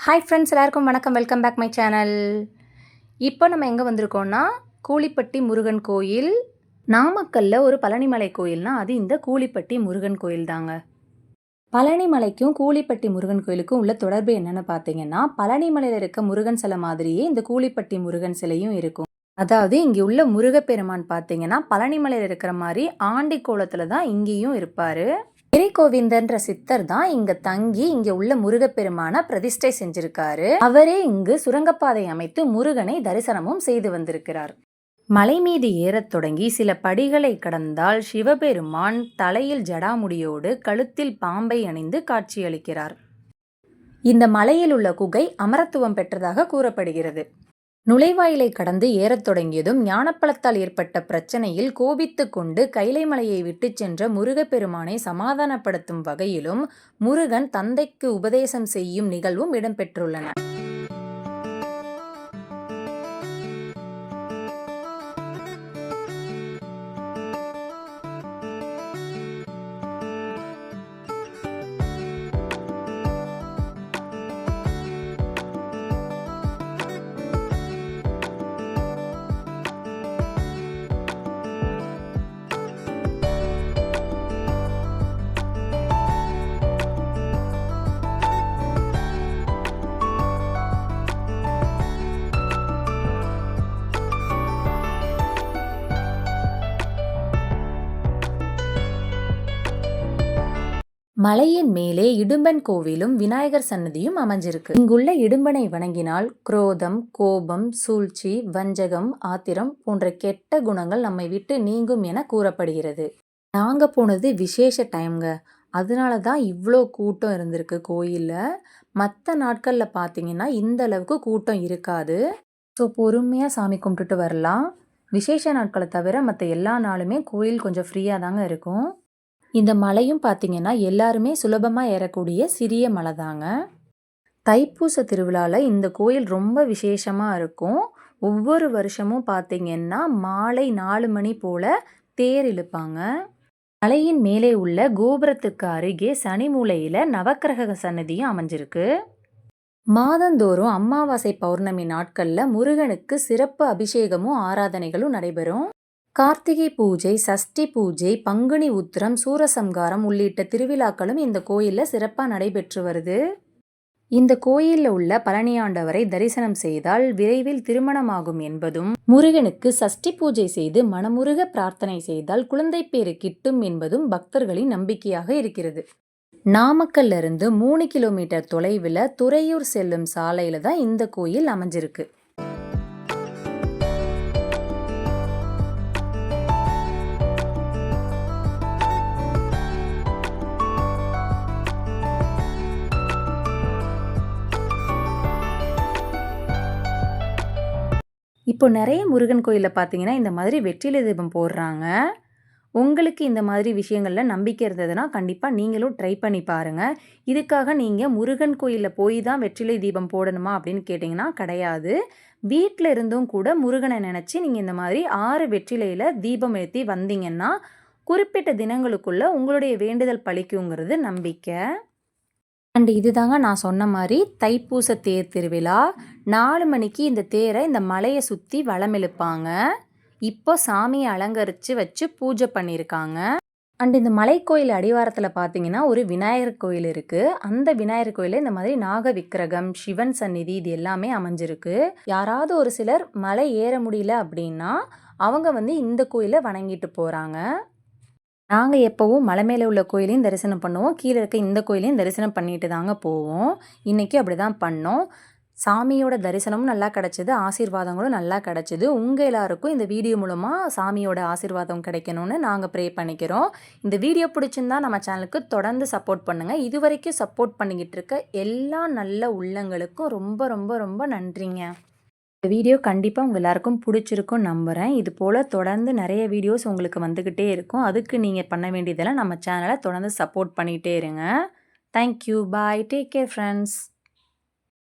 Hi friends, எல்லாருக்கும் வணக்கம். Welcome back my channel. இப்போ நம்ம எங்கே வந்திருக்கோம்னா, கூலிப்பட்டி முருகன் கோயில். நாமக்கல்ல ஒரு பழனிமலை கோயில்னா அது இந்த கூலிப்பட்டி முருகன் கோயில் தாங்க. பழனிமலைக்கும் கூலிப்பட்டி முருகன் கோயிலுக்கும் உள்ள தொடர்பு என்னன்னு பார்த்தீங்கன்னா, பழனிமலையில் இருக்க முருகன் சிலை மாதிரியே இந்த கூலிப்பட்டி முருகன் சிலையும் இருக்கும். அதாவது இங்கே உள்ள முருகப்பெருமான் பார்த்தீங்கன்னா, பழனிமலையில் இருக்கிற மாதிரி ஆண்டி கோலத்தில் தான் இங்கேயும் இருப்பார். கோவிந்தன்ற சித்தர் தான் இங்க தங்கி இங்க உள்ள முருகப்பெருமான பிரதிஷ்டை செஞ்சிருக்காரு. அவரே இங்கு சுரங்கப்பாதை அமைத்து முருகனை தரிசனமும் செய்து வந்திருக்கிறார். மலை மீது ஏறத் தொடங்கி சில படிகளை கடந்தால் சிவபெருமான் தலையில் ஜடாமுடியோடு கழுத்தில் பாம்பை அணிந்து காட்சியளிக்கிறார். இந்த மலையில் உள்ள குகை அமரத்துவம் பெற்றதாக கூறப்படுகிறது. நுழைவாயிலை கடந்து ஏறத் தொடங்கியதும் ஞானப்பழத்தால் ஏற்பட்ட பிரச்சனையில் கோபித்து கொண்டு கைலை மலையை விட்டு சென்ற முருகப்பெருமானை சமாதானப்படுத்தும் வகையிலும் முருகன் தந்தைக்கு உபதேசம் செய்யும் நிகழ்வும் இடம்பெற்றுள்ளன. மலையின் மேலே இடும்பன் கோவிலும் விநாயகர் சன்னதியும் அமைஞ்சிருக்கு. இங்குள்ள இடும்பனை வணங்கினால் குரோதம், கோபம், சூழ்ச்சி, வஞ்சகம், ஆத்திரம் போன்ற கெட்ட குணங்கள் நம்மை விட்டு நீங்கும் என கூறப்படுகிறது. நாங்க போனது விசேஷ டைம்ங்க, அதனால தான் இவ்வளோ கூட்டம் இருந்திருக்கு கோயிலில். மற்ற நாட்களில் பார்த்தீங்கன்னா இந்த அளவுக்கு கூட்டம் இருக்காது. ஸோ பொறுமையாக சாமி கும்பிட்டுட்டு வரலாம். விசேஷ நாட்களை தவிர மற்ற எல்லா நாளுமே கோயில் கொஞ்சம் ஃப்ரீயாக தாங்க இருக்கும். இந்த மலையும் பார்த்தீங்கன்னா எல்லாருமே சுலபமாக ஏறக்கூடிய சிறிய மலை தாங்க. தைப்பூச திருவிழாவில் இந்த கோயில் ரொம்ப விசேஷமாக இருக்கும். ஒவ்வொரு வருஷமும் பார்த்தீங்கன்னா மாலை 4 மணி போல் தேர் இழுப்பாங்க. மலையின் மேலே உள்ள கோபுரத்துக்கு அருகே சனி மூலையில் நவக்கிரக சன்னதியும் அமைஞ்சிருக்கு. மாதந்தோறும் அமாவாசை பௌர்ணமி நாட்களில் முருகனுக்கு சிறப்பு அபிஷேகமும் ஆராதனைகளும் நடைபெறும். கார்த்திகை பூஜை, சஷ்டி பூஜை, பங்குனி உத்திரம், சூரசம்காரம் உள்ளிட்ட திருவிழாக்களும் இந்த கோயிலில் சிறப்பாக நடைபெற்று வருது. இந்த கோயிலில் உள்ள பழனியாண்டவரை தரிசனம் செய்தால் விரைவில் திருமணமாகும் என்பதும், முருகனுக்கு சஷ்டி பூஜை செய்து மனமுருக பிரார்த்தனை செய்தால் குழந்தை பேறு கிட்டும் என்பதும் பக்தர்களின் நம்பிக்கையாக இருக்கிறது. நாமக்கல்ல இருந்து 3 கிலோமீட்டர் தொலைவில் துறையூர் செல்லும் சாலையில தான் இந்த கோயில் அமைஞ்சிருக்கு. இப்போ நிறைய முருகன் கோயிலில் பார்த்தீங்கன்னா இந்த மாதிரி வெற்றிலை தீபம் போடுறாங்க. உங்களுக்கு இந்த மாதிரி விஷயங்களில் நம்பிக்கை இருந்ததுன்னா கண்டிப்பாக நீங்களும் ட்ரை பண்ணி பாருங்கள். இதுக்காக நீங்கள் முருகன் கோயிலில் போய் தான் வெற்றிலை தீபம் போடணுமா அப்படின்னு கேட்டிங்கன்னா கிடையாது. வீட்டில் இருந்தும் கூட முருகனை நினச்சி நீங்கள் இந்த மாதிரி 6 வெற்றிலையில் தீபம் ஏற்றி வந்தீங்கன்னா குறிப்பிட்ட தினங்களுக்குள்ளே உங்களுடைய வேண்டுதல் பலிக்குங்கிறது நம்பிக்கை. அண்ட் இதுதாங்க நான் சொன்ன மாதிரி தைப்பூச தேர் திருவிழா. 4 மணிக்கு இந்த தேரை இந்த மலையை சுற்றி வலம் இழுப்பாங்க. இப்போ சாமியை அலங்கரித்து வச்சு பூஜை பண்ணியிருக்காங்க. அண்ட் இந்த மலை கோயில் அடிவாரத்தில் பார்த்தீங்கன்னா ஒரு விநாயகர் கோயில் இருக்குது. அந்த விநாயகர் கோயிலில் இந்த மாதிரி நாக விக்கிரகம், சிவன் சந்நிதி இது எல்லாமே அமைஞ்சிருக்கு. யாராவது ஒரு சிலர் மலை ஏற முடியல அப்படின்னா அவங்க இந்த கோயிலை வணங்கிட்டு போகிறாங்க. நாங்கள் எப்போவும் மலை மேலே உள்ள கோயிலையும் தரிசனம் பண்ணுவோம், கீழே இருக்க இந்த கோயிலையும் தரிசனம் பண்ணிட்டு தாங்க போவோம். இன்றைக்கி அப்படி தான் பண்ணோம். சாமியோட தரிசனமும் நல்லா கிடச்சிது, ஆசீர்வாதங்களும் நல்லா கிடச்சிது. உங்கள் எல்லாருக்கும் இந்த வீடியோ மூலமாக சாமியோட ஆசீர்வாதம் கிடைக்கணும்னு நாங்கள் ப்ரே பண்ணிக்கிறோம். இந்த வீடியோ பிடிச்சிருந்தா நம்ம சேனலுக்கு தொடர்ந்து சப்போர்ட் பண்ணுங்கள். இது வரைக்கும் சப்போர்ட் பண்ணிக்கிட்டு இருக்க எல்லா நல்ல உள்ளங்களுக்கும் ரொம்ப ரொம்ப ரொம்ப நன்றிங்க. இந்த வீடியோ கண்டிப்பாக உங்கள் எல்லாருக்கும் பிடிச்சிருக்கும் நம்புகிறேன். இது போல் தொடர்ந்து நிறைய வீடியோஸ் உங்களுக்கு வந்துக்கிட்டே இருக்கும். அதுக்கு நீங்கள் பண்ண வேண்டியதெல்லாம் நம்ம சேனலை தொடர்ந்து சப்போர்ட் பண்ணிகிட்டே இருங்க. தேங்க்யூ, பாய், டேக் கேர் ஃப்ரெண்ட்ஸ்.